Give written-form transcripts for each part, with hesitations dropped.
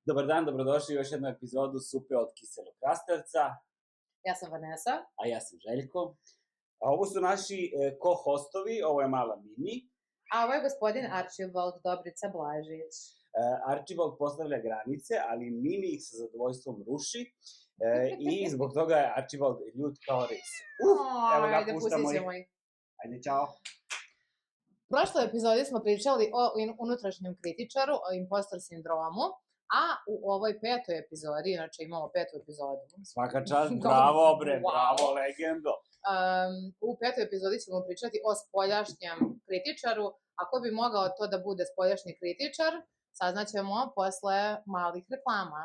Dobar dan, dobrodošli u još jednu epizodu Supe od kiselog krastavca. Ja sam Vanessa. A ja sam Željko. A ovo su naši ko-hostovi, ovo je mala Mimi. A ovo je gospodin Archibald Dobrica Blažić. Archibald postavlja granice, ali Mimi ih sa zadovoljstvom ruši. I zbog toga je Archibald ljud kao ris. Evo ga, puštamo ih. Ajde, čao. U prošloj epizodi smo pričali o unutrašnjem kritičaru, o impostor sindromu, a u ovoj petoj epizodi, inače imamo petu epizodu. Svaka čast, bravo bre, bravo, legendo. U petoj epizodi ćemo pričati o spoljašnjem kritičaru. Ako bi mogao to da bude spoljašnji kritičar, saznaćemo posle malih reklama.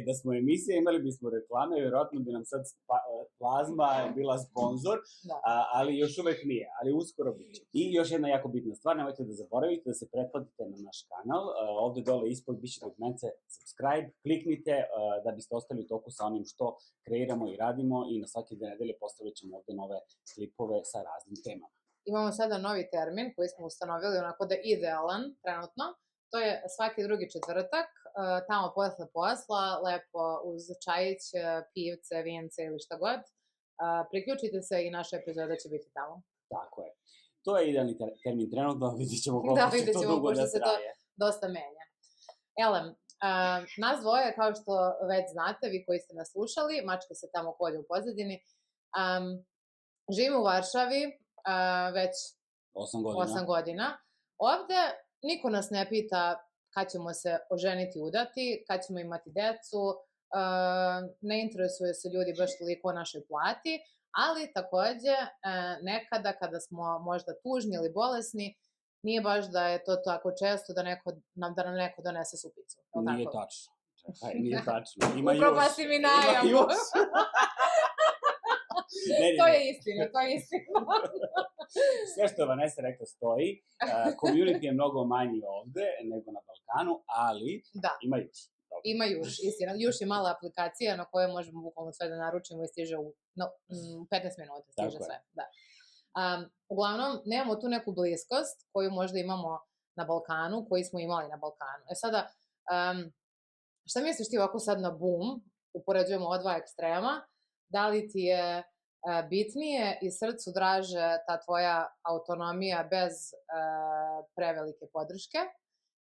Da smo emisija, imali bismo reklame, vjerojatno bi nam sad Plazma bila sponsor, ali još uvek nije, ali uskoro biće. I još jedna jako bitna stvar, nemojte da zaboravite da se pretplatite na naš kanal, ovde dole ispod biće dugmence subscribe, kliknite da biste ostali u toku sa onim što kreiramo i radimo i na svake 2 nedelje postavit ćemo ovde nove klipove sa raznim temama. Imamo sada novi termin koji smo ustanovili onako da je idealan trenutno. To je svaki drugi četvrtak, tamo posle posla, lepo uz čajić, pivce, vince ili šta god. Priključite se i naša epizoda će biti tamo. Tako je. To je idealni termin trenutno, vidit ćemo koliko će to dugo da traje. Dosta menja. Elem, nas dvoje, kao što već znate, vi koji ste nas slušali, mačka se tamo kolje u pozadini, živimo u Varšavi, već 8 godina. Ovde niko nas ne pita kad ćemo se oženiti, udati, kad ćemo imati decu, ne interesuje se ljudi baš toliko o našoj plati, ali takođe nekada kada smo možda tužni ili bolesni, nije baš da je to tako često da nam neko donese supicu. Nije tačno. Nije tačno. Ima još. Upropasti mi najavu. To je istina. Sve što je Vanessa rekla stoji. Community je mnogo manji ovde nego na Balkanu, ali ima još. Ima još, istina. Još je mala aplikacija na kojoj možemo bukvalno sve da naručimo i stiže u 15 minuta. Stiže sve. Uglavnom, nemamo tu neku bliskost koju možda imamo na Balkanu, koju smo imali na Balkanu. Sada, šta misliš ti ovako sad na boom, upoređujemo ova dva ekstrema, da li ti je bitnije i srcu draže ta tvoja autonomija bez prevelike podrške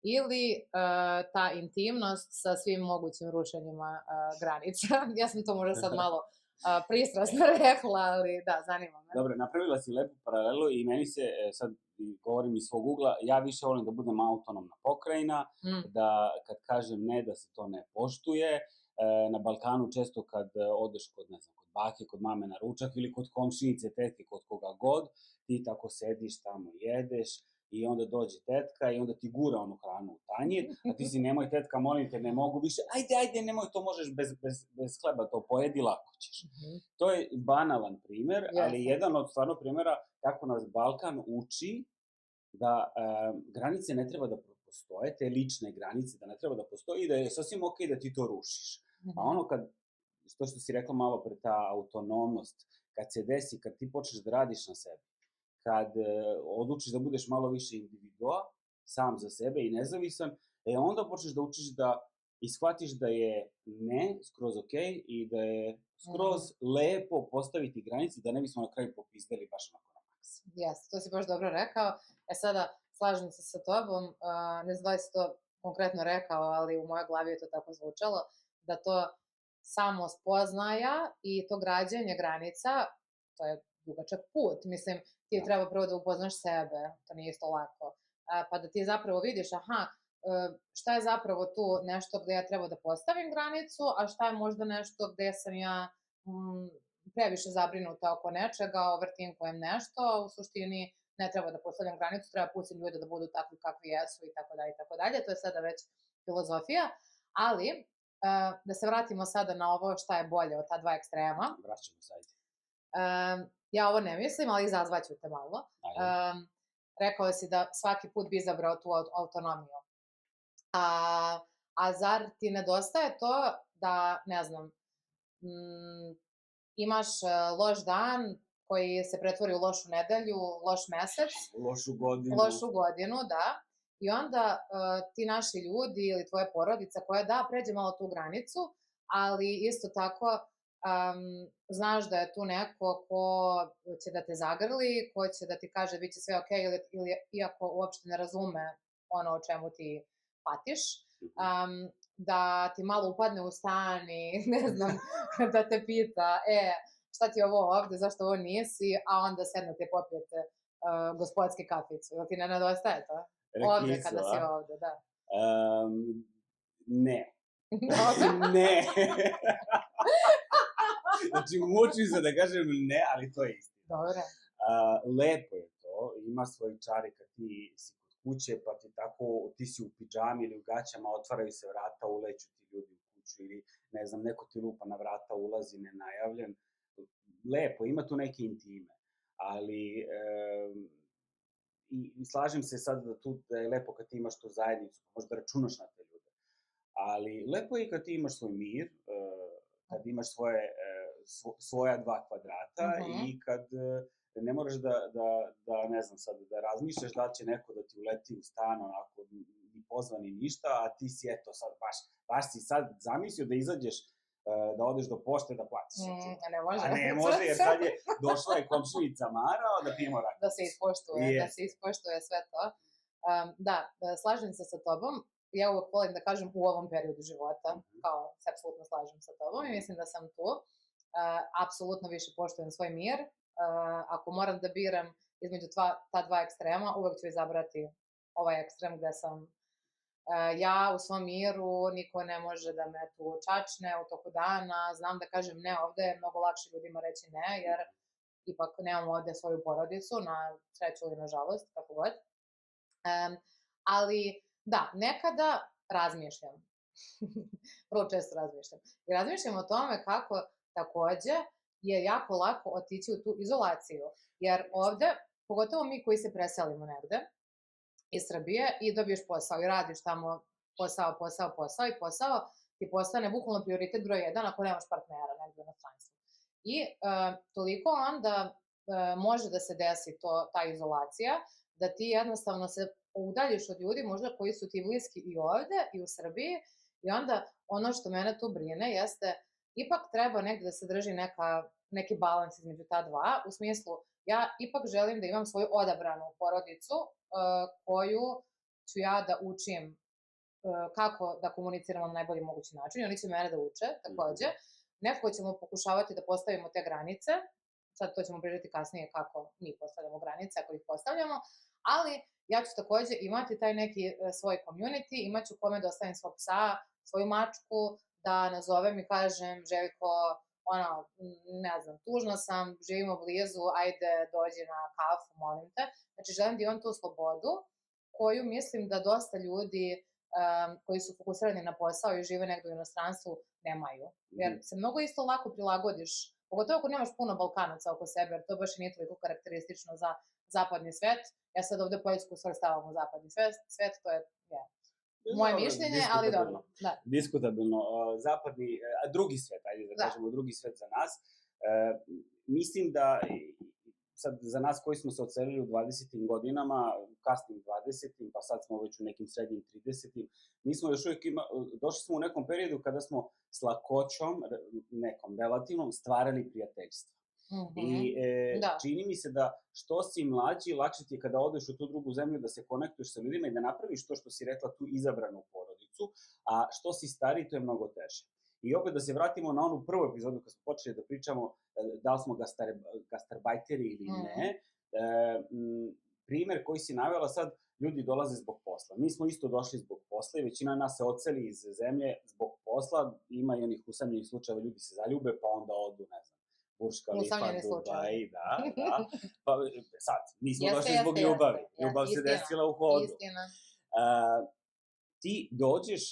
ili ta intimnost sa svim mogućim rušenjima granica? Ja sam to možda sad malo pristrasno rekla, ali da, zanima me. Dobro, napravila si lepu paralelu i meni se, sad govorim iz svog ugla, ja više volim da budem autonomna pokrajina, da kad kažem ne, da se to ne poštuje. Na Balkanu često kad odeš kod, ne znam, kod bake, kod mame na ručak ili kod komšinice, tetke, kod koga god, ti tako sediš tamo, jedeš i onda dođe tetka i onda ti gura onu hranu u tanjir, a ti si nemoj tetka, molim te, ne mogu više, ajde, nemoj, to možeš bez hleba, to pojedi, lako ćeš. To je banalan primer, ali jedan od stvarno primjera kako nas Balkan uči da granice ne treba da postoje, te lične granice da ne treba da postoje i da je sasvim okej da ti to rušiš. A ono kad, što si rekla malo pre, ta autonomnost, kad se desi, kad ti počneš da radiš na sebi, kad odlučiš da budeš malo više individua, sam za sebe i nezavisan, onda počneš da učiš da ishvatiš da je ne skroz okej i da je skroz lepo postaviti granice, da ne bismo na kraju popizdali baš onako na maks. Jeste, to si baš dobro rekao. Sada, slažem se sa tobom, ne znam da li si to konkretno rekao, ali u mojoj glavi je to tako zvučalo, da to samo spoznaja i to građenje granica, to je dugačak put. Mislim, ti treba prvo da upoznaš sebe, to nije isto lako, pa da ti zapravo vidiš, šta je zapravo tu nešto gde ja treba da postavim granicu, a šta je možda nešto gde sam ja previše zabrinuta oko nečega, overtinkujem nešto, a u suštini ne treba da postavljam granicu, treba pustim ljude da budu takvi kakvi jesu i tako dalje. To je sada već filozofija, ali da se vratimo sada na ovo šta je bolje od ta dva ekstrema. Vraćamo se, ajde. Ja ovo ne mislim, ali izazvaću te malo. Rekao si da svaki put bi izabrao tu autonomiju. A zar ti nedostaje to da, ne znam, imaš loš dan koji se pretvori u lošu nedelju, loš mesec. Lošu godinu. Lošu godinu, da. I onda ti naši ljudi ili tvoja porodica koja da pređe malo tu granicu, ali isto tako znaš da je tu neko ko će da te zagrli, ko će da ti kaže bit će sve okej, ili iako uopšte ne razume ono o čemu ti patiš, da ti malo upadne u stan i ne znam, da te pita, šta ti je ovo ovde, zašto ovo nisi, a onda sednete popijete gospodski kaficu. Jel ti ne nedostaje to? Ovde, kada si ovde, da. Ne. Ne. Znači, mučim se da kažem ne, ali to je istina. Dobro. Lepo je to, ima svoji čari kad ti si kod kuće, pa ti tako, ti si u pidžami ili u gaćama, otvaraju se vrata, uleću ti ljudi u kuću ili, ne znam, neko ti lupa na vrata, ulazi nenajavljen. Lepo, ima tu neke intime, ali i slažem se sad da je lepo kad ti imaš tu zajednicu, možda računaš na te ljude, ali lepo je i kad ti imaš svoj mir, kad imaš svoja 2 kvadrata i kad ne moraš da, ne znam sad, da razmišljaš da će neko da ti uleti u stan, onako, ni pozvan ni ništa, a ti si, eto, sad, baš si sad zamislio da izađeš, da odeš do pošte da platiš. Ne može. A ne može, jer sad je došla je komšinica Mara, da pijemo rakicu. Da se ispoštuje sve to. Da, slažem se sa tobom. Ja uvek volim da kažem u ovom periodu života, kao se apsolutno slažem sa tobom i mislim da sam tu. Apsolutno više poštujem svoj mir. Ako moram da biram između ta 2 ekstrema, uvek ću izabrati ovaj ekstrem gde sam ja u svom miru, niko ne može da me tu čačne u toku dana, znam da kažem ne ovde, je mnogo lakše ljudima reći ne, jer ipak nemam ovde svoju porodicu, na sreću ili na žalost, kako god. Ali, da, nekada razmišljam. Vrlo često razmišljam. I razmišljam o tome kako takođe je jako lako otići u tu izolaciju. Jer ovde, pogotovo mi koji se preselimo negde iz Srbije i dobiješ posao i radiš tamo posao i posao ti postane bukvalno prioritet broj 1 ako nemaš partnera negde u inostranstvu. I toliko onda može da se desi ta izolacija, da ti jednostavno se udaljiš od ljudi možda koji su ti bliski i ovde i u Srbiji i onda ono što mene tu brine jeste ipak treba negde da se drži neki balans između ta dva, u smislu ja ipak želim da imam svoju odabranu porodicu koju ću ja da učim kako da komuniciramo na najbolji mogući način i oni će mene da uče takođe. Nekako ćemo pokušavati da postavimo te granice, sad to ćemo pričati kasnije kako mi postavljamo granice, ako ih postavljamo, ali ja ću takođe imati taj neki svoj community, imaću kome da ostavim svog psa, svoju mačku, da nazovem i kažem Željko, ne znam, tužna sam, živimo blizu, ajde dođi na kafu, molim te. Znači želim da imam tu slobodu koju mislim da dosta ljudi koji su fokusirani na posao i žive negde u inostranstvu nemaju. Jer se mnogo isto lako prilagodiš, pogotovo ako nemaš puno Balkanaca oko sebe, jer to baš i nije toliko karakteristično za zapadni svet. Ja sad ovde Poljsku svrstavam u zapadni svet, to je moje mišljenje, ali dobro. Diskutabilno. Zapadni, drugi svet, ajde da kažemo, drugi svet za nas. Mislim da sad za nas koji smo se odselili u 20. godinama, kasnim 20. pa sad smo već u nekim srednjim 30. mi smo još uvijek došli smo u nekom periodu kada smo s lakoćom, nekom relativnom, stvarali prijateljstva. I čini mi se da što si mlađi, lakše ti je kada odeš u tu drugu zemlju da se konektuješ sa ljudima i da napraviš to što si rekla, tu izabranu porodicu, a što si stariji, to je mnogo teže. I opet da se vratimo na onu prvu epizodu kad smo počeli da pričamo da li smo gastarbajteri ili ne, primer koji si navela sad, ljudi dolaze zbog posla. Mi smo isto došli zbog posla i većina nas se odseli iz zemlje zbog posla, ima i onih usamljenih slučajeva, ljudi se zaljube pa onda odu, ne znam, Burj Khalifa, Dubai, da. Pa sad, nismo došli zbog ljubavi. Ljubav se desila u hodu. Ti dođeš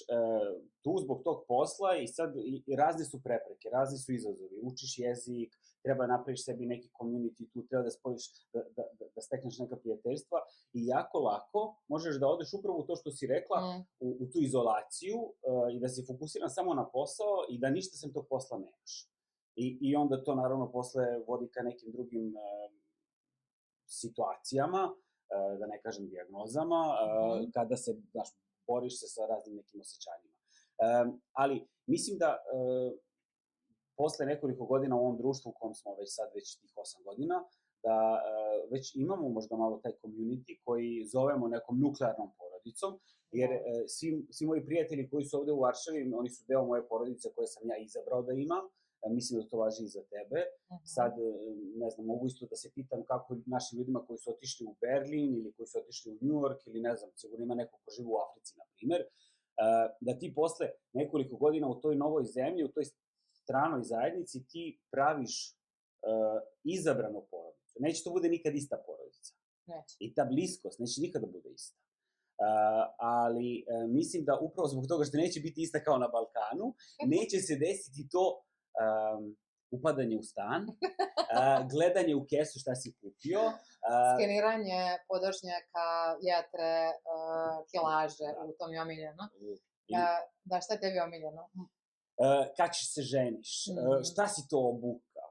tu zbog tog posla i sad razne su prepreke, razni su izazovi. Učiš jezik, treba napraviš sebi neki community tu, treba da spojiš, da stekneš neka prijateljstva i jako lako možeš da odeš upravo u to što si rekla, u tu izolaciju i da si fokusiran samo na posao i da ništa sem tog posla nemaš. I onda to naravno posle vodi ka nekim drugim situacijama da ne kažem dijagnozama, kada se, znaš, boriš se sa raznim nekim osjećanjima. Ali mislim da posle nekoliko godina u ovom društvu u kom smo već tih 8 godina, da već imamo možda malo taj community koji zovemo nekom nuklearnom porodicom, jer svi moji prijatelji koji su ovde u Varšavi, oni su deo moje porodice koje sam ja izabrao da imam, mislim da to važi i za tebe. Sad, ne znam, mogu isto da se pitam kako našim ljudima koji su otišli u Berlin ili koji su otišli u New York ili ne znam, sigurno ima neko ko živi u Africi, na primer, da ti posle nekoliko godina u toj novoj zemlji, u toj stranoj zajednici, ti praviš izabranu porodicu. Neće to bude nikad ista porodica. Neće. I ta bliskost neće nikada bude ista. Ali mislim da upravo zbog toga što neće biti ista kao na Balkanu, neće se desiti to upadanje u stan, gledanje u kesu šta si kupio. Skeniranje podočnjaka, jetre, kilaže, u tom je omiljeno. Da, šta je tebi omiljeno? Kad ćeš se ženiš, šta si to obukao,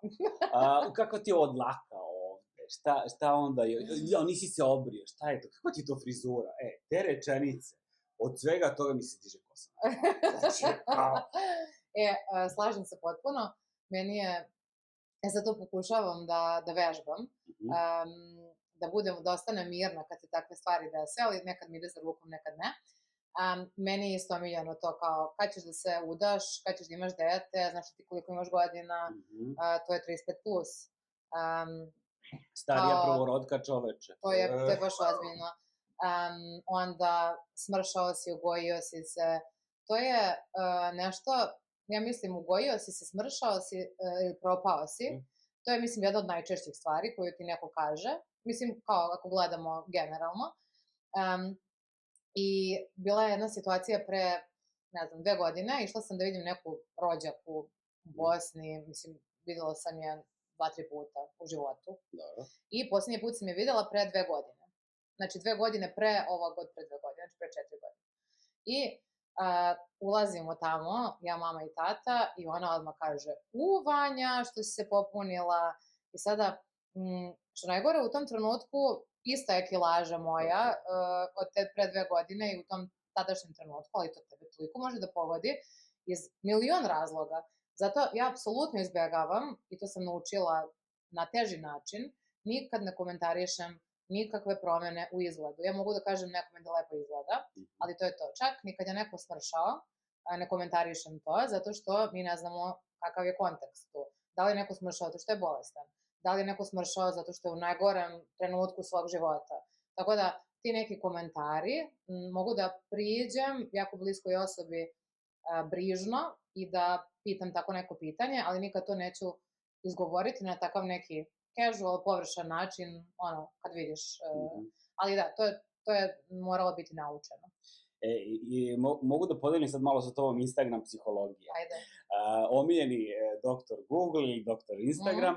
kako ti je odlaka ovde, šta onda je, nisi se obrio, šta je to, kako ti je to frizura, te rečenice, od svega toga mi se diže kosa. Slažem se potpuno, meni je, sad to pokušavam da vežbam, da ostanem mirna kad se takve stvari dese, ali nekad mi ide za rukom, nekad ne. Meni je isto omiljeno to kao kad ćeš da se udaš, kad ćeš da imaš dete, znaš ti koliko imaš godina, to je 35+. Starija prvorodka čoveče. To je baš ozbiljno. Onda smršao si, ugojio si se. To je nešto, ja mislim, ugojio si se, smršao si ili propao si. To je, mislim, jedna od najčešćih stvari koju ti neko kaže. Mislim, kao ako gledamo generalno. I bila je jedna situacija pre, ne znam, 2 godine, išla sam da vidim neku rođaku u Bosni, mislim, videla sam je 2-3 puta u životu. I posljednji put sam je videla pre 2 godine. Znači, 2 godine pre ovog od pre 2 godine, znači pre 4 godine. I ulazimo tamo, ja, mama i tata, i ona odmah kaže, Vanja, što si se popunila. I sada, što najgore, u tom trenutku, ista je kilaža moja od te pre 2 godine i u tom tadašnjem trenutku, ali to tebe toliko može da pogodi iz milion razloga. Zato ja apsolutno izbjegavam, i to sam naučila na teži način, nikad ne komentarišem nikakve promene u izgledu. Ja mogu da kažem nekome da lepo izgleda, ali to je to. Čak ni kad je neko smršao, ne komentarišem to, zato što mi ne znamo kakav je kontekst tu. Da li je neko smršao zato što je bolestan? Da li je neko smršao zato što je u najgorem trenutku svog života. Tako da, ti neki komentari mogu da priđem jako bliskoj osobi brižno i da pitam tako neko pitanje, ali nikad to neću izgovoriti na takav neki casual, površan način, kad vidiš. Ali da, to je moralo biti naučeno. Mogu da podelim sad malo sa tobom Instagram psihologije. Ajde. Omiljeni doktor Google ili doktor Instagram,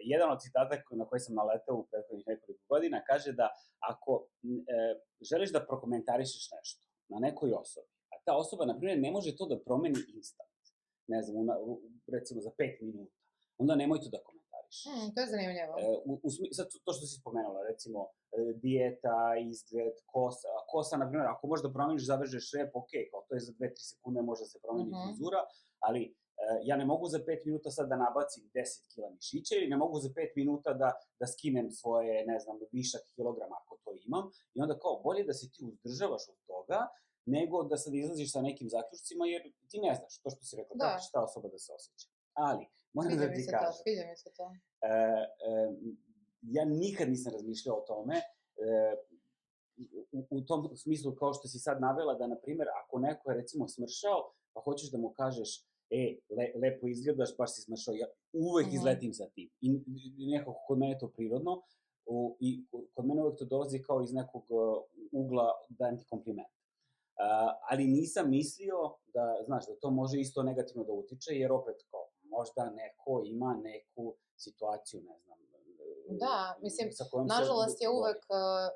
jedan od citata na koji sam naletao u prethodnih nekoliko godina kaže da ako želiš da prokomentarišeš nešto na nekoj osobi, a ta osoba, na primjer, ne može to da promeni instant, ne znam, recimo za 5 minuta, onda nemoj to da komentarišeš. To je zanimljivo. Sad to što si spomenula, recimo, dijeta, izgled, kosa, na primjer, ako možeš da promeniš, zavežeš rep, ok, kao to je za 2-3 sekunde može da se promeni frizura, ali ja ne mogu za 5 minuta sad da nabacim 10 kila mišića ili ne mogu za 5 minuta da skinem svoje, ne znam, višak kilograma ako to imam i onda kao bolje da se ti uzdržavaš od toga nego da sad izlaziš sa nekim zaključcima jer ti ne znaš to što si rekla, kako će ta osoba da se osjeća. Ali, moram da ti kažem, sviđa mi se to. Ja nikad nisam razmišljao o tome, u tom smislu kao što si sad navela da, na primjer, ako neko je recimo smršao, pa hoćeš da mu kažeš lepo izgledaš, baš si smršao, ja uvek izletim za tim. I nekako kod mene je to prirodno i kod mene uvek to dolazi kao iz nekog ugla dajem ti kompliment. Ali nisam mislio da, znaš, da to može isto negativno da utiče, jer opet kao možda neko ima neku situaciju, ne znam. Da, mislim, nažalost je uvek,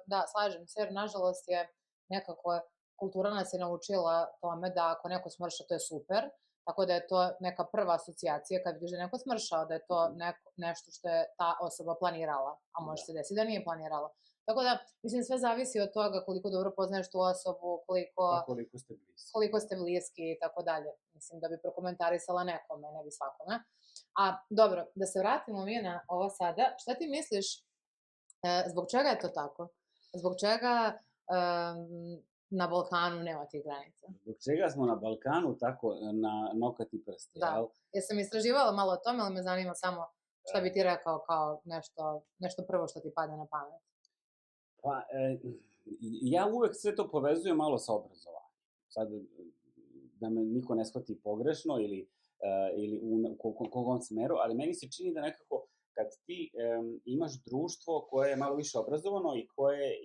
da, slažem se, jer nažalost je nekako, kultura nas je naučila tome da ako neko smrša, to je super, tako da je to neka prva asocijacija kad vidiš da neko smršao, da je to nešto što je ta osoba planirala, a može se desiti da nije planirala. Tako da, mislim, sve zavisi od toga koliko dobro poznaješ tu osobu, Pa koliko ste bliski. Koliko ste bliski i tako dalje. Mislim, da bi prokomentarisala nekome, ne bi svakome. A, dobro, da se vratimo mi na ovo sada. Šta ti misliš, zbog čega je to tako? Zbog čega na Balkanu nema tih granica? Zbog čega smo na Balkanu tako na nokati prsti, jel? Jesam istraživala malo o tome, ali me zanima samo šta bi ti rekao kao nešto prvo što ti padne na pamet. Pa, ja uvek sve to povezujem malo sa obrazovanjem. Sad, da me niko ne shvati pogrešno ili u kogom smeru, ali meni se čini da nekako kad ti imaš društvo koje je malo više obrazovano i koje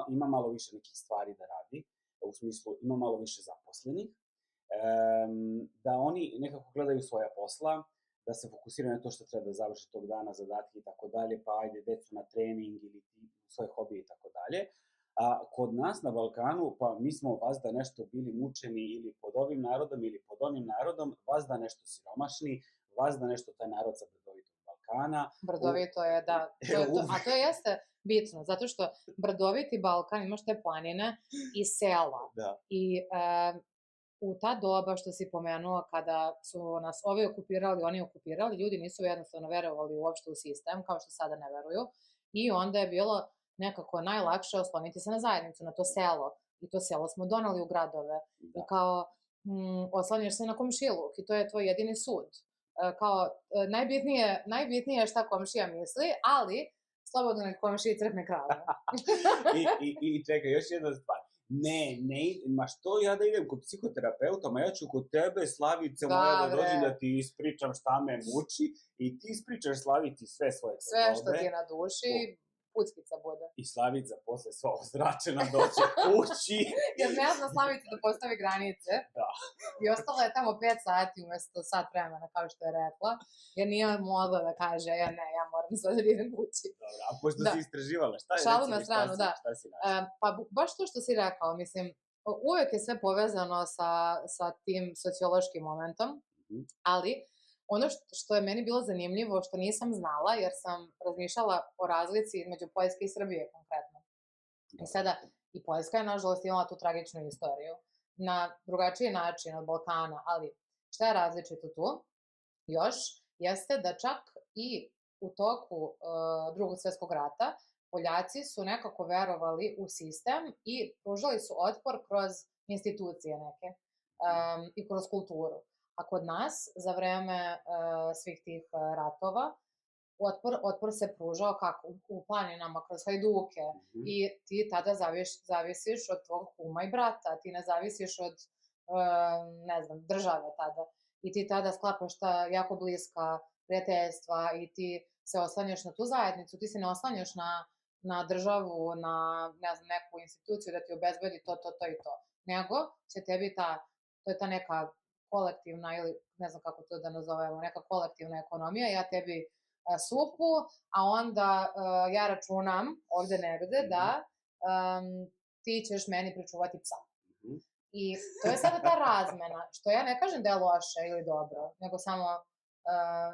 ima malo više nekih stvari da radi, u smislu ima malo više zaposlenih, da oni nekako gledaju svoja posla, da se fokusiraju na to što treba da završi tog dana, zadatke i tako dalje, pa ajde decu na trening ili svoje hobije i tako dalje. A kod nas na Balkanu, pa mi smo vazda nešto bili mučeni ili pod ovim narodom ili pod onim narodom, vazda nešto siromašni, vazda nešto taj narod sa brdovitog Balkana. Brdovito je, da. A to jeste bitno, zato što brdoviti Balkan, imaš te planine i sela. Da. I u ta doba što si pomenuo, kada su nas ovi okupirali, oni okupirali, ljudi nisu jednostavno verovali uopšte u sistem, kao što sada ne veruju. I onda je bilo nekako najlakše osloniti se na zajednicu, na to selo. I to selo smo donali u gradove. Da. I kao, oslanjaš se na komšiluk i to je tvoj jedini sud. Kao, najbitnije je šta komšija misli, ali slobodno nek komšiji crkne krava. I čekaj, još jedna stvar. Ne, ma što ja da idem kod psihoterapeuta, ma ja ću kod tebe, Slavice, moja, da dođem da ti ispričam šta me muči i ti ispričaš Slavici sve svoje tegobe. Sve što ti je na duši, puckica bude. I Slavica posle sva ozračena doće kući. Jer ne zna Slavica da postavi granice. Da. I ostala je tamo 5 sati umesto sat vremena, kao što je rekla. Jer nije mogla da kaže, ja moram sad da idem kući. Dobro, a pošto si istraživala, šta je šalu na stranu, šta si našla? Pa baš to što si rekao, mislim, uvek je sve povezano sa tim sociološkim momentom, ali ono što je meni bilo zanimljivo, što nisam znala, jer sam razmišljala o razlici između Poljske i Srbije konkretno. I sada, i Poljska je, nažalost, imala tu tragičnu istoriju. Na drugačiji način od Balkana, ali šta je različito tu? Još jeste da čak i u toku Drugog svjetskog rata Poljaci su nekako verovali u sistem i pružali su otpor kroz institucije neke i kroz kulturu. A kod nas, za vreme svih tih ratova, otpor se pružao kako? U planinama, kroz hajduke. I ti tada zavisiš od tvog kuma i brata, ti ne zavisiš od, ne znam, države tada. I ti tada sklapaš ta jako bliska prijateljstva i ti se oslanjaš na tu zajednicu, ti se ne oslanjaš na državu, na, ne znam, neku instituciju da ti obezbedi to i to. Nego će tebi to je ta neka kolektivna, ili ne znam kako to da nazovemo, neka kolektivna ekonomija, ja tebi supu, a onda ja računam ovde negde da ti ćeš meni pričuvati psa. I to je sada ta razmena, što ja ne kažem da je loše ili dobro, nego samo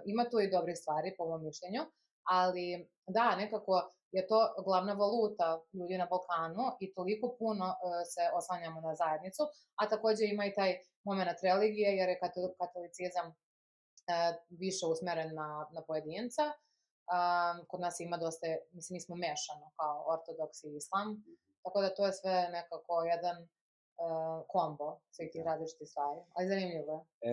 ima tu i dobrih stvari, po mom mišljenju, ali da, nekako je to glavna valuta ljudi na Balkanu i toliko puno se oslanjamo na zajednicu, a takođe ima i taj moment religije, jer je katolicizam više usmeren na pojedinca. Kod nas ima dosta, mislim, mi smo mešano kao ortodoks i islam, tako da to je sve nekako jedan kombo svih tih različitih stvari, ali zanimljivo je.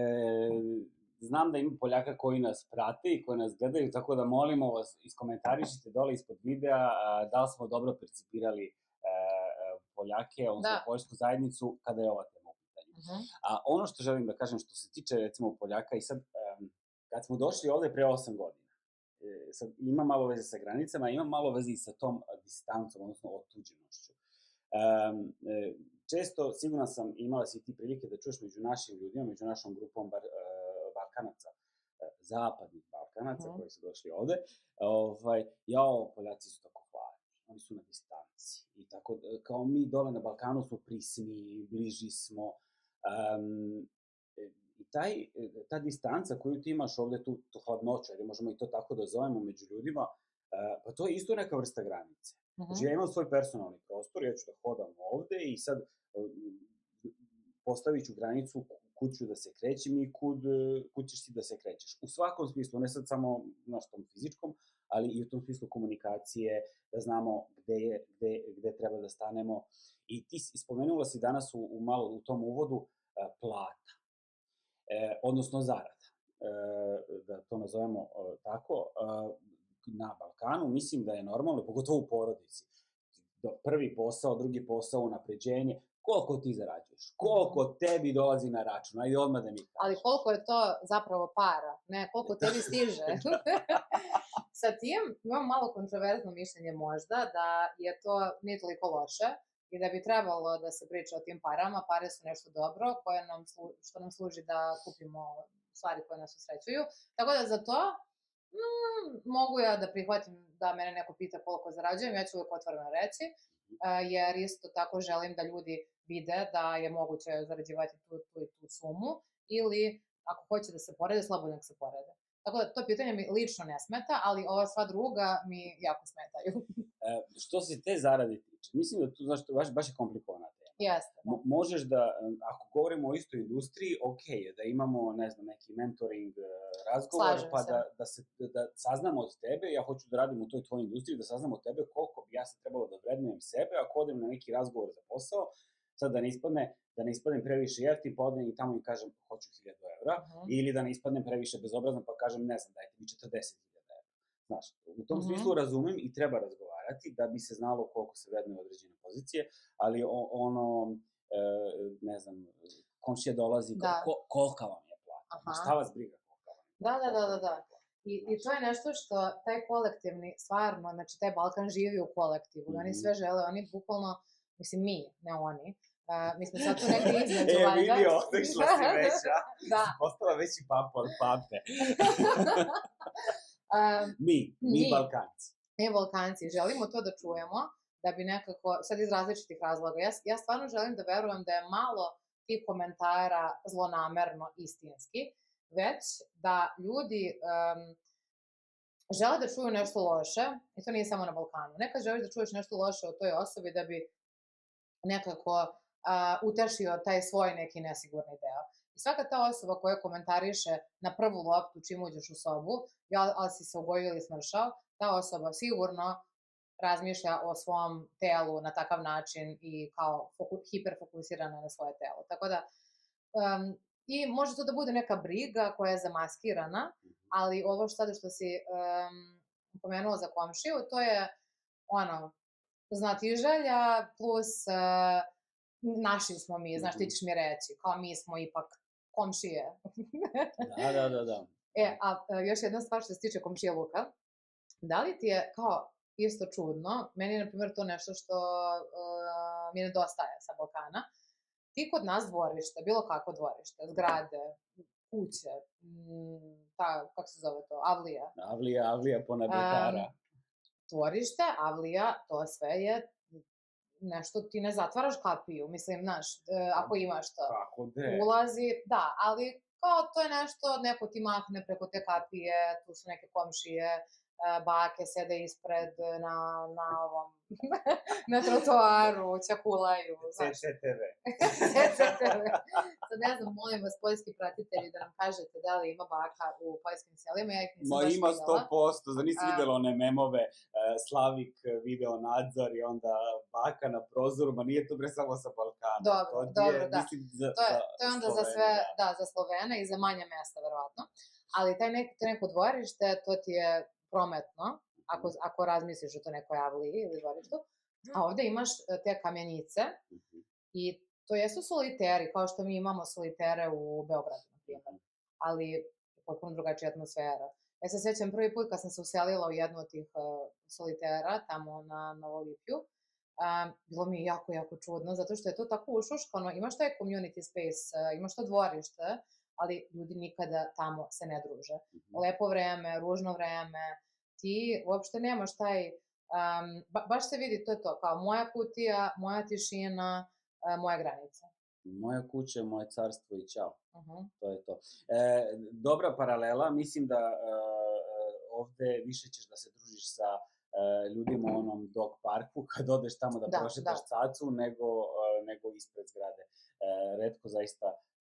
Znam da ima Poljaka koji nas prate i koji nas gledaju, tako da molimo vas, iskomentarišite dole ispod videa da li smo dobro percipirali Poljake, odnosno poljsku zajednicu, kada je ova tema u pitanju. A ono što želim da kažem, što se tiče, recimo, Poljaka, i sad, kad smo došli ovde pre 8 godina, sad ima malo veze sa granicama, ima malo veze i sa tom distancom, odnosno otuđenošću. Često, sigurno sam imala si ti prilike da čuješ među našim ljudima, među našom grupom Balkanaca, zapadnih Balkanaca koji su došli ovde, Poljaci su tako hladni, oni su na distanci. I tako, kao mi dole na Balkanu smo prisni, bliži smo. I ta distanca koju ti imaš ovde, tu hladnoću, ajde možemo i to tako da zovemo među ljudima, pa to je isto neka vrsta granice. Znači, ja imam svoj personalni prostor, ja ću da hodam ovde i sad postavit ću granicu kud ću da se krećem i kud ćeš ti da se krećeš. U svakom smislu, ne sad samo na tom fizičkom, ali i u tom smislu komunikacije, da znamo gde treba da stanemo. I ti spomenula si danas malo u tom uvodu plata, odnosno zarada, da to nazovemo tako. Na Balkanu mislim da je normalno, pogotovo u porodici, prvi posao, drugi posao, unapređenje, koliko ti zarađuješ, koliko tebi dolazi na račun, ajde odmah da mi kažeš. Ali koliko je to zapravo para, ne, koliko tebi stiže. Sa tim imam malo kontroverzno mišljenje možda, da je to nije toliko loše i da bi trebalo da se priča o tim parama. Pare su nešto dobro što nam služi da kupimo stvari koje nas usrećuju. Tako da za to mogu ja da prihvatim da mene neko pita koliko zarađujem, ja ću uvijek otvoreno reći, jer isto tako želim da ljudi vide da je moguće zarađivati tu sumu, ili ako hoće da se porede, slobodno nek se porede. Tako da to pitanje mi lično ne smeta, ali ova sva druga mi jako smetaju. Što se te zarade tiče, mislim da tu, znaš, baš je komplikovana tema. Jeste. Možeš da, ako govorimo o istoj industriji, okej je da imamo, ne znam, neki mentoring razgovor, pa da saznamo od tebe, ja hoću da radim u toj tvojoj industriji, da saznamo od tebe koliko bi ja sad trebalo da vrednujem sebe, ako odem na neki razgovor za posao, sad da ne ispadnem previše jeftin, pa odem i tamo i kažem hoću 1000 evra, ili da ne ispadnem previše bezobrazan, pa kažem ne znam, dajte mi 40.000 evra. Znaš, u tom smislu razumem i treba razgovarati da bi se znalo koliko se vrednuje određene pozicije, ali ne znam, komšija dolazi, kolika vam je plata, šta vas briga kolika vam je plata. Da. I to je nešto što taj kolektivni, stvarno, znači taj Balkan živi u kolektivu, oni sve žele, oni bukvalno, mislim mi, ne oni, mi smo sad tu negdje između, valjda. Vidi, otišla si veća. Da. Postala veći papa od pape. Mi Balkanci. Mi Balkanci želimo to da čujemo, da bi nekako, sad iz različitih razloga, ja stvarno želim da verujem da je malo tih komentara zlonamerno istinski, već da ljudi žele da čuju nešto loše, i to nije samo na Balkanu, nekad želiš da čuješ nešto loše o toj osobi da bi nekako utešio taj svoj neki nesigurni deo. I svaka ta osoba koja komentariše na prvu loptu čim uđeš u sobu, ali si se ugojio ili smršao, ta osoba sigurno razmišlja o svom telu na takav način i kao hiperfokusirana na svoje telo. Tako da, i može to da bude neka briga koja je zamaskirana, ali ovo što si pomenula za komšiju, to je znatiželja plus naši smo mi, znaš, ti ćeš mi reći, kao mi smo ipak komšije. Da. A još jedna stvar što se tiče komšije Luka, da li ti je kao isto čudno, meni je na primjer to nešto što mi nedostaje sa Balkana, ti kod nas dvorište, bilo kako dvorište, zgrade, kuće, kako se zove to, avlija. Avlija pona bekara. Dvorište, avlija, to sve je nešto, ti ne zatvaraš kapiju, mislim, znaš, ako imaš to. Kako de? Ulazi, da, ali kao to je nešto, neko ti mahne preko te kapije, tu su neke komšije, bake sede ispred na trotoaru, ćakulaju. CCTV. Sad ne znam, molim vas, poljski pratitelji, da nam kažete da li ima baka u poljskim selima, ja ih nisam baš videla. Ima 100%, da nisi videla one memove, Slavik video nadzor i onda baka na prozoru, ma nije to bre samo sa Balkana. Dobro, da. To je onda za sve, da, za Slovene i za manje mesta, verovatno. Ali to neko dvorište, to ti je prometno, ako razmisliš o to nekoj avliji ili dvorištu, a ovde imaš te kamenice i to jesu soliteri, kao što mi imamo solitere u Beogradu, na primjer, ali je potpuno drugačija atmosfera. Ja se sećam prvi put kad sam se uselila u jednu od tih solitera, tamo na Novolipju, bilo mi je jako, jako čudno, zato što je to tako ušuškano, imaš taj community space, imaš to dvorište, ali ljudi nikada tamo se ne druže. Lepo vreme, ružno vreme, ti uopšte nemaš taj, baš se vidi, to je to, kao moja kutija, moja tišina, moja granica. Moja kuća, moje carstvo i ćao. To je to. Dobra paralela, mislim da ovde više ćeš da se družiš sa ljudima u onom dog parku, kad odeš tamo da prošetaš cacu, nego ispred zgrade.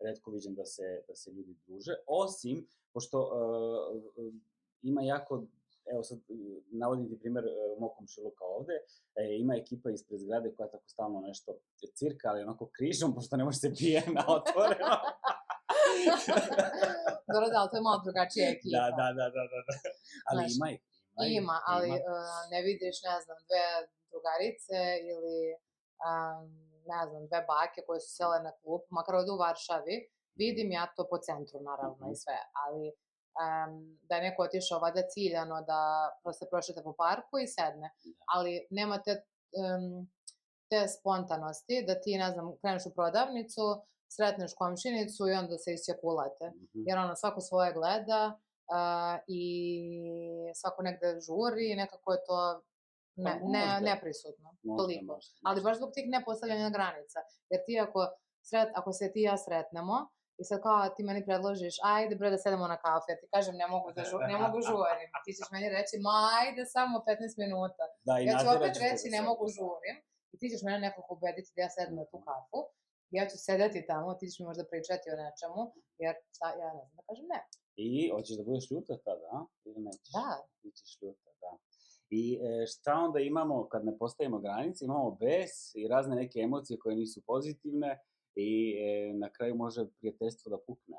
Retko viđem da se ljudi druže, osim, pošto ima jako, evo sad navodim ti primer mog komšiluka ovde, ima ekipa ispred zgrade koja tako stalno nešto cirka, ali onako križom, pošto ne može se pije na otvoreno. Dobro, da, ali to je malo drugačija ekipa. Da. Ali ima ih. Ima, ali ne vidiš, ne znam, dve drugarice ili, ne znam, dve bake koje su sele na klup, makar ovde u Varšavi, vidim ja to po centru, naravno, i sve, ali da je neko otišao valjda ciljano da se prošeta po parku i sedne, ali nema te spontanosti da ti, ne znam, kreneš u prodavnicu, sretneš komšinicu i onda se isćekulate, jer ono, svako svoje gleda, i svako negde žuri, nekako je to neprisutno, toliko. Ali baš zbog tih nepostavljanja granica, jer ti ako se ti i ja sretnemo, i sad kao ti meni predložiš, ajde bre da sedemo na kafu, ja ti kažem ne mogu žurim, ti ćeš meni reći, ma ajde samo 15 minuta, ja ću opet reći ne mogu žurim, i ti ćeš mene nekako ubediti da ja sedem na tu kafu, ja ću sedeti tamo, ti ćeš mi možda pričati o nečemu, jer ja ne znam da kažem ne. I hoćeš da budeš ljuta tada, a? Ili nećeš? Da. Bićeš ljuta, da. I šta onda imamo kad ne postavimo granice? Imamo bes i razne neke emocije koje nisu pozitivne i na kraju može prijateljstvo da pukne.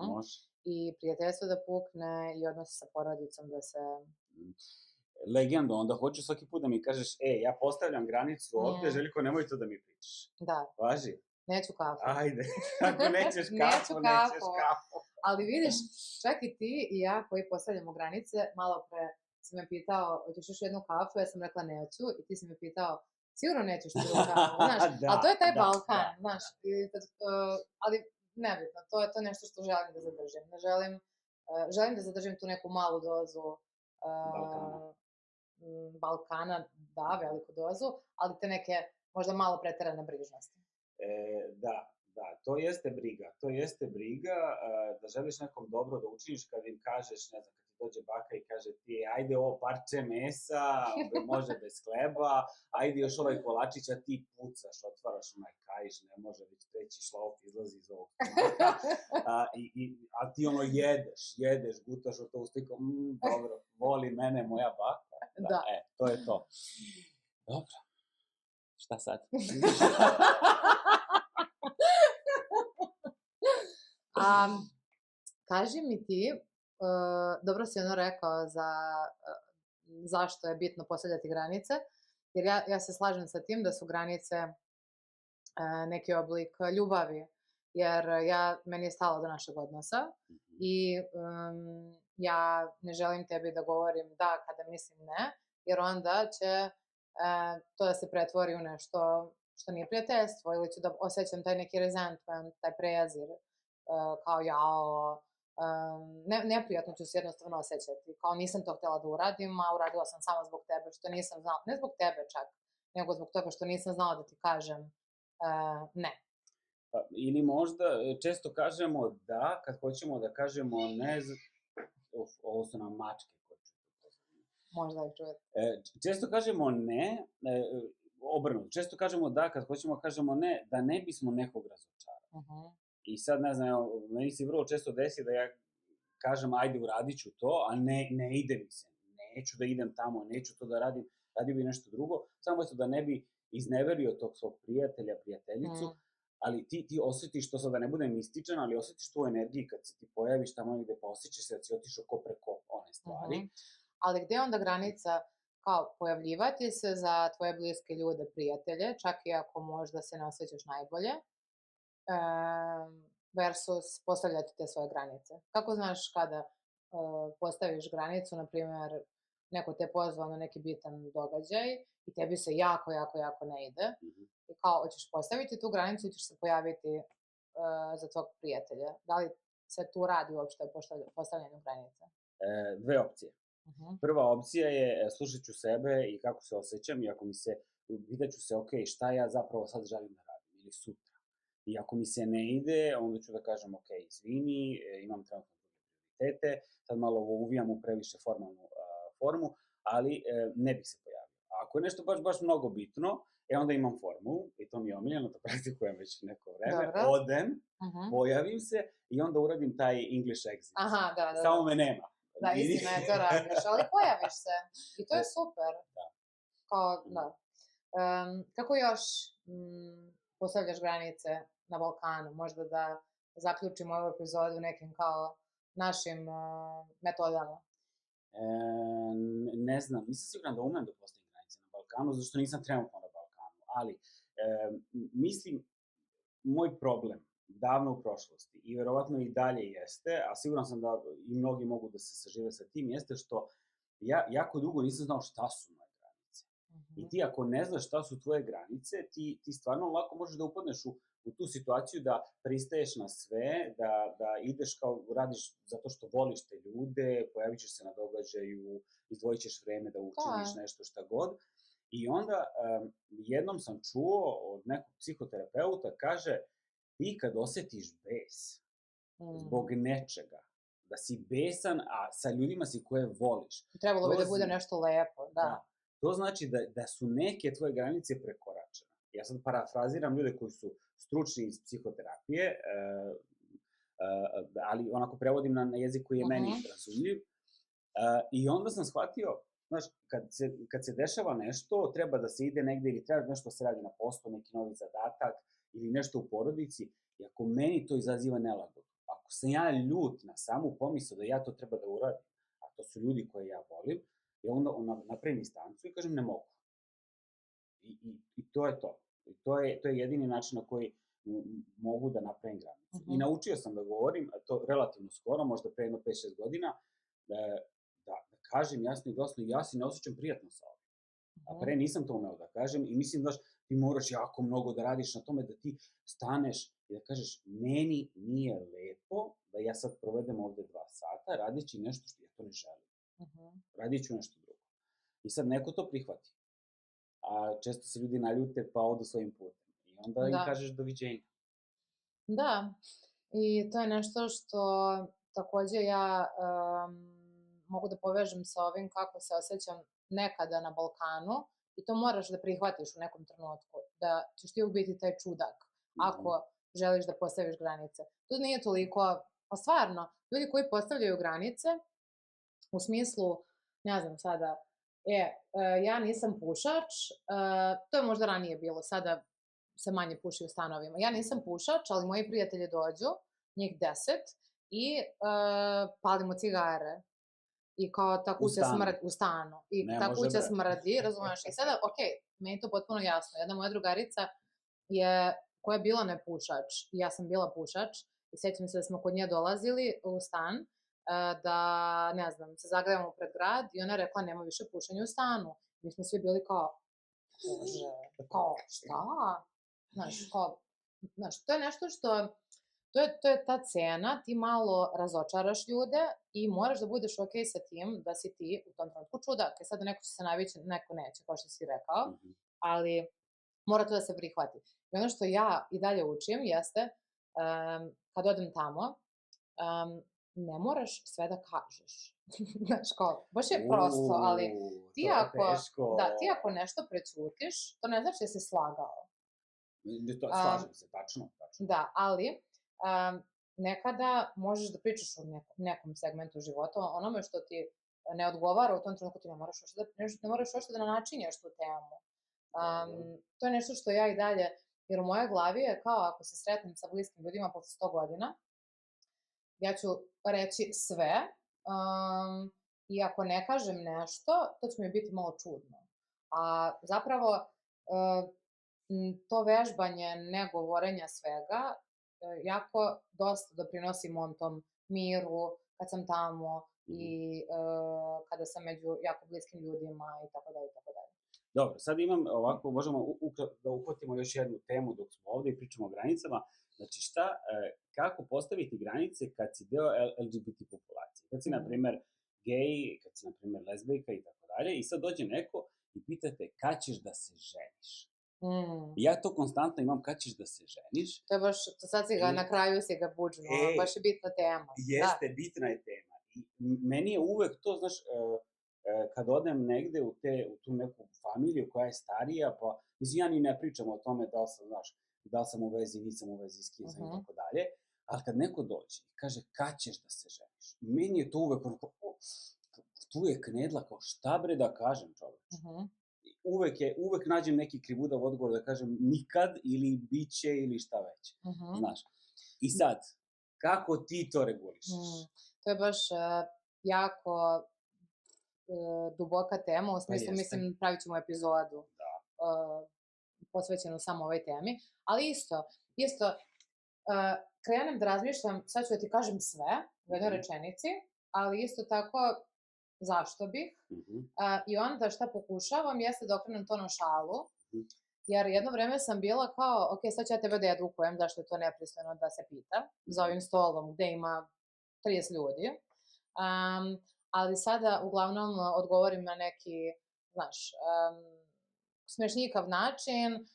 Može. I prijateljstvo da pukne i odnosi sa porodicom da se... Legendo, onda hoću svaki put da mi kažeš, ja postavljam granicu ovde, Željko, nemoj to da mi pričaš. Da. Važi? Neću kafu. Ajde, ako nećeš kafu, nećeš kafu. Ali vidiš, čak i ti i ja koji postavljamo granice, malo pre si me pitao, hoćeš još jednu kafu, ja sam rekla neću, i ti si me pitao, sigurno nećeš tu kafu, znaš, ali to je taj Balkan, znaš, ali nebitno, to je to nešto što želim da zadržim, želim da zadržim tu neku malu dozu Balkana, da, veliku dozu, ali te neke možda malo preterane brižnosti. Da, to jeste briga, da želiš nekom dobro da učiniš kad im kažeš, ne znam, kad ti dođe baka i kaže ti, ajde ovo parče mesa, može bez hleba, ajde još ovaj kolačić, a ti pucaš, otvaraš onaj kaiš, ne može, već treći šlauf izlazi iz ovog stomaka, a ti ono jedeš, gutaš od to ustikom, dobro, voli mene moja baka, da, to je to. Dobro, šta sad? Kaži mi ti, dobro si ono rekao zašto je bitno postavljati granice, jer ja se slažem sa tim da su granice neki oblik ljubavi, jer meni je stalo do našeg odnosa i ja ne želim tebi da govorim da kada mislim ne, jer onda će to da se pretvori u nešto što nije prijateljstvo ili ću da osjećam taj neki resentment, taj prezir, kao jao, neprijatno ću se jednostavno osjećati, kao nisam to htjela da uradim, a uradila sam samo zbog tebe, što nisam znala, ne zbog tebe čak, nego zbog toga što nisam znala da ti kažem ne. Ili možda često kažemo da, kad hoćemo da kažemo ne, ovo su nam mačke koje ću možda ih čujete. Često kažemo ne, obrnuto, često kažemo da, kad hoćemo da kažemo ne, da ne bismo nekog razočarali. I sad, ne znam, meni se vrlo često desi da ja kažem, ajde, uradit ću to, a ne ide mi se, neću da idem tamo, neću to da radim, radio bi nešto drugo, samo da ne bi izneverio tog svog prijatelja, prijateljicu, ali ti osjetiš to, sad da ne bude mističan, ali osjetiš tu energiju kad se ti pojaviš tamo negde, pa osjećaš se da si otišao ko preko one stvari. Ali gde je onda granica, kao pojavljivati se za tvoje bliske ljude, prijatelje, čak i ako možda se ne osjećaš najbolje, versus postavljati te svoje granice. Kako znaš kada postaviš granicu, na primjer, neko te pozvao na neki bitan događaj i tebi se jako ne ide, i kao, hoćeš postaviti tu granicu i ćeš se pojaviti za tvog prijatelja. Da li se tu radi uopšte o postavljanju granice? Dve opcije. Prva opcija je slušat ću sebe i kako se osjećam i ako mi se, vidjet ću se, ok, šta ja zapravo sad želim da radim ili sutra. I ako mi se ne ide, onda ću da kažem, ok, izvini, imam trenutno druge prioritete, sad malo ovo uvijam u previše formalnu formu, ali ne bih se pojavio. A ako je nešto baš mnogo bitno, onda imam formulu, i to mi je omiljeno, to praktikujem već neko vreme, odem, pojavim se i onda uradim taj English exit. Aha, da. Samo me nema. Da, istina je, to radiš, ali pojaviš se. I to je super. Da. Kao, da. Kako još postavljaš granice na Balkanu? Možda da zaključimo ovu epizodu nekim kao našim metodama. Ne znam, nisam siguran da umem da postavim granice na Balkanu, zato što nisam trenutno na Balkanu, ali mislim, moj problem davno u prošlosti i verovatno i dalje jeste, a siguran sam da i mnogi mogu da se sažive sa tim, jeste što ja jako dugo nisam znao šta su moje granice. I ti ako ne znaš šta su tvoje granice, ti stvarno lako možeš da upadneš u tu situaciju da pristaješ na sve, da ideš kao radiš zato što voliš te ljude, pojavit ćeš se na događaju, izdvojit ćeš vreme da učiniš nešto šta god. I onda jednom sam čuo od nekog psihoterapeuta, kaže, ti kad osetiš bes zbog nečega, da si besan, a sa ljudima si koje voliš. Trebalo bi da bude nešto lepo, da. To znači da su neke tvoje granice prekoračene. Ja sad parafraziram ljude koji su stručni iz psihoterapije, ali onako prevodim na jezik koji je meni razumljiv. I onda sam shvatio, znaš, kad se dešava nešto, treba da se ide negde ili treba nešto se radi na poslu, neki novi zadatak ili nešto u porodici, i ako meni to izaziva nelagodu, ako sam ja ljut na samu pomisao da ja to treba da uradim, a to su ljudi koje ja volim, ja onda napravim distancu i kažem ne mogu. I to je to. To je jedini način na koji mogu da napravim granicu. I naučio sam da govorim, to relativno skoro, možda pre jedno 5-6 godina, da kažem jasno i glasno, ja se ne osjećam prijatno sa ovim. A pre nisam to umeo da kažem i mislim da ti moraš jako mnogo da radiš na tome, da ti staneš i da kažeš, meni nije lepo da ja sad provedem ovde 2 sata radići nešto što ja to ne želim. Radit ću nešto drugo. I sad neko to prihvati. A često se ljudi naljute pa odu svojim putem. I onda im kažeš doviđenja. Da. I to je nešto što takođe ja mogu da povežem sa ovim kako se osjećam nekada na Balkanu i to moraš da prihvatiš u nekom trenutku, da ćeš ti biti taj čudak ako želiš da postaviš granice. To nije toliko, pa stvarno, ljudi koji postavljaju granice u smislu, ne znam sada, ja nisam pušač, to je možda ranije bilo, sada se manje puši u stanovima. Ja nisam pušač, ali moji prijatelji dođu, njih 10, i palimo cigare. I kao ta kuća smrdi u stanu. I ta kuća smrdi, razumeš? I sada, meni je to potpuno jasno. Jedna moja drugarica koja je bila nepušač, i ja sam bila pušač, i sjećam se da smo kod nje dolazili u stan, da, ne znam, se zagledamo pred grad i ona je rekla nema više pušenja u stanu. Mi smo svi bili kao, bože, kao, šta? Znaš, to je nešto što, to je ta cena, ti malo razočaraš ljude i moraš da budeš okej sa tim da si ti u tom trenutku čudak. Sad neko će se navići, neko neće, kao što si rekao, ali mora to da se prihvati. I ono što ja i dalje učim jeste, kad odem tamo, ne moraš sve da kažeš. Znaš, kao, baš je prosto, ali ti ako nešto prećutiš, to ne znači da si slagao. Slažem se, tačno. Da, ali nekada možeš da pričaš o nekom segmentu života, onome što ti ne odgovara u tom trenutku, ti ne moraš ošto da načinjaš tu temu. To je nešto što ja i dalje, jer u mojoj glavi je kao ako se sretnem sa bliskim ljudima posle 100 godina, ja ću reći sve i ako ne kažem nešto, to će mi biti malo čudno. A zapravo to vežbanje negovorenja svega jako dosta doprinosi mom tom miru kad sam tamo i kada sam među jako bliskim ljudima i tako dalje, i tako dalje. Dobro, sad imam ovako, možemo da uhvatimo još jednu temu dok smo ovde i pričamo o granicama. Znači kako postaviti granice kad si deo LGBT populacije? Kad si, na primer, gej, kad si, na primer, lezbijka i tako dalje, i sad dođe neko i pitate kad ćeš da se ženiš. Ja to konstantno imam, kad ćeš da se ženiš. To je baš, sad si ga, na kraju si ga buđnuo, baš je bitna tema. Jeste, bitna je tema. I meni je uvek to, znaš, kad odem negde u tu neku familiju koja je starija, pa, mislim, ja ni ne pričam o tome da li sam, znaš, da li sam u vezi, nisam u vezi s kim sam i tako dalje, ali kad neko dođe i kaže, kad ćeš da se ženiš? Meni je to uvek, tu je knedla, kao šta bre da kažem, čoveče? Uvek nađem neki krivudav odgovor da kažem nikad ili biće ili šta već, znaš. I sad, kako ti to regulišeš? To je baš jako duboka tema, u smislu, mislim, pravit ćemo epizodu posvećenu samo ovoj temi, ali isto, krenem da razmišljam, sad ću da ti kažem sve u jednoj rečenici, ali isto tako, zašto bih, i onda šta pokušavam jeste da okrenem to na šalu, jer jedno vreme sam bila kao, ok, sad ću ja tebe da edukujem, zašto je to nepristojno da se pita, za ovim stolom gde ima 30 ljudi, ali sada uglavnom odgovorim na neki, znaš, smešnjikav način,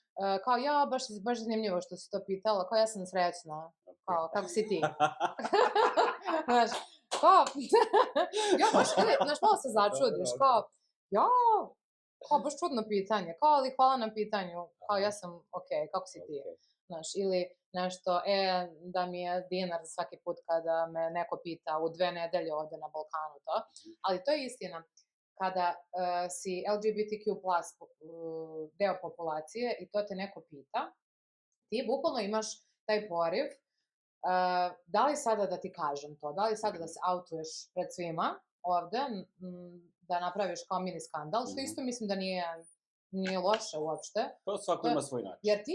kao ja, baš zanimljivo što si to pitala, kao ja sam srećna, kao kako si ti? Znaš, kao, ja baš, znaš, malo se začudiš, kao, ja, kao baš čudno pitanje, kao ali hvala na pitanju, kao ja sam okej, kako si ti? Znaš, ili nešto, da mi je dinar svaki put kada me neko pita u 2 nedelje ovde na Balkanu to, ali to je istina. Kada si LGBTQ+ deo populacije i to te neko pita, ti bukvalno imaš taj poriv, da li sada da ti kažem to, da li sada da se autuješ pred svima ovde, da napraviš kao mini skandal, što isto mislim da nije loše uopšte. To svako ima svoj način. Jer ti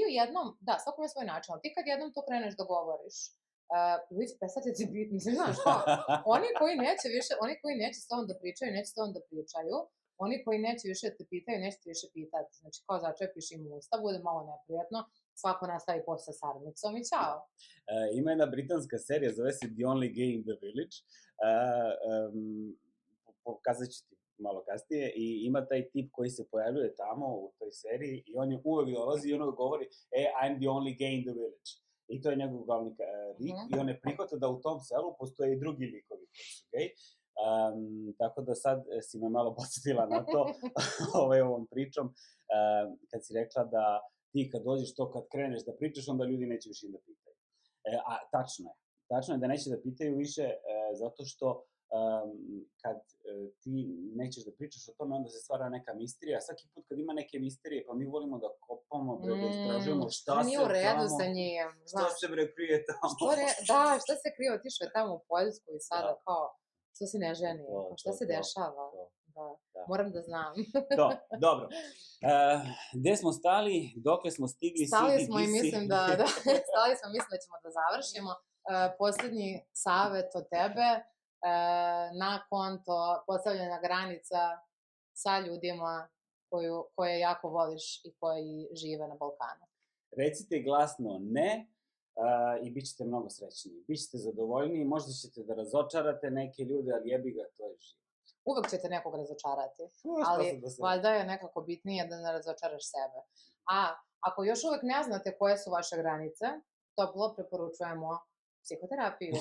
svako ima svoj način, ali ti kad jednom to kreneš da govoriš, ljudi prestati ti biti, mislim, znaš, kao, oni koji neće s tobom da pričaju, neće s tobom da pričaju, oni koji neće više da te pitaju, neće te više pitati, znači, kao začepiš im usta, bude malo neprijatno, svako nastavi posle sarmicom i ćao. Ima jedna britanska serija, zove se The Only Gay in the Village, pokazat ću ti malo kasnije, i ima taj tip koji se pojavljuje tamo u toj seriji i on je uvek dolazi i ono govori, I'm the only gay in the village. I to je njegov glavni lik i on je prihvatio da u tom selu postoje i drugi likovi koji su gej. Tako da sad si me malo podsjetila na to ovom pričom, kad si rekla da ti kad dođeš to, kad kreneš da pričaš, onda ljudi neće više da pitaju. A tačno je da neće da pitaju više, zato što kad ti nećeš da pričaš o tome, onda se stvara neka misterija. Svaki put kad ima neke misterije, pa mi volimo da kopamo, da istražujemo šta se tamo... Nije u redu sa njim, znaš. Šta se krije tamo? Da, šta se krije, otišao je tamo u Poljsku i sada kao, što se ne ženi, šta se dešava? Moram da znam. Dobro. Gde smo stali, dokle smo stigli? Stali smo i mislim da ćemo da završimo. Poslednji savet od tebe, na konto postavljanja granica sa ljudima koje jako voliš i koji žive na Balkanu. Recite glasno ne i bit ćete mnogo srećniji. Bićete zadovoljniji, možda ćete da razočarate neke ljude, ali jebi ga, to je život. Uvek ćete nekog razočarati, ali valjda je nekako bitnije da ne razočaraš sebe. A ako još uvek ne znate koje su vaše granice, toplo preporučujemo psihoterapiju.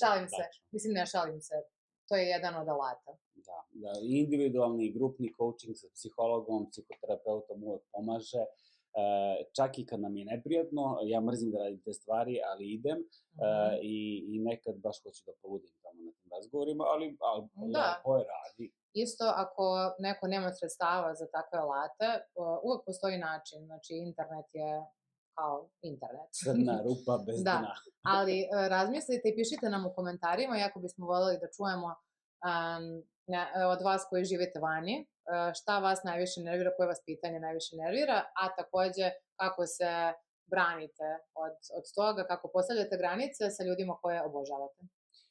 Šalim se. Mislim, ne šalim se. To je jedan od alata. Da. Individualni i grupni coaching sa psihologom, psihoterapeutom uvek pomaže. Čak i kad nam je neprijatno, ja mrzim da radim te stvari, ali idem i nekad baš hoću da poludim tamo na tim razgovorima, ali lepo je radi. Isto, ako neko nema sredstava za takve alate, uvek postoji način. Znači, internet je kao internet. Crna rupa bez dna. Da, ali razmislite i pišite nam u komentarima, jako bismo voljeli da čujemo od vas koji živite vani, šta vas najviše nervira, koje vas pitanje najviše nervira, a takođe kako se branite od toga, kako postavljate granice sa ljudima koje obožavate.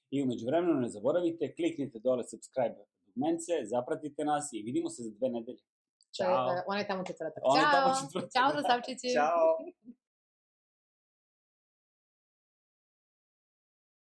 I umeđu vremenu ne zaboravite, kliknite dole subscribe dugmence, zapratite nas i vidimo se za 2 nedelje. Ćao. On je tamo četvrtak. Ćao. Ćao, Savčići. Ćao.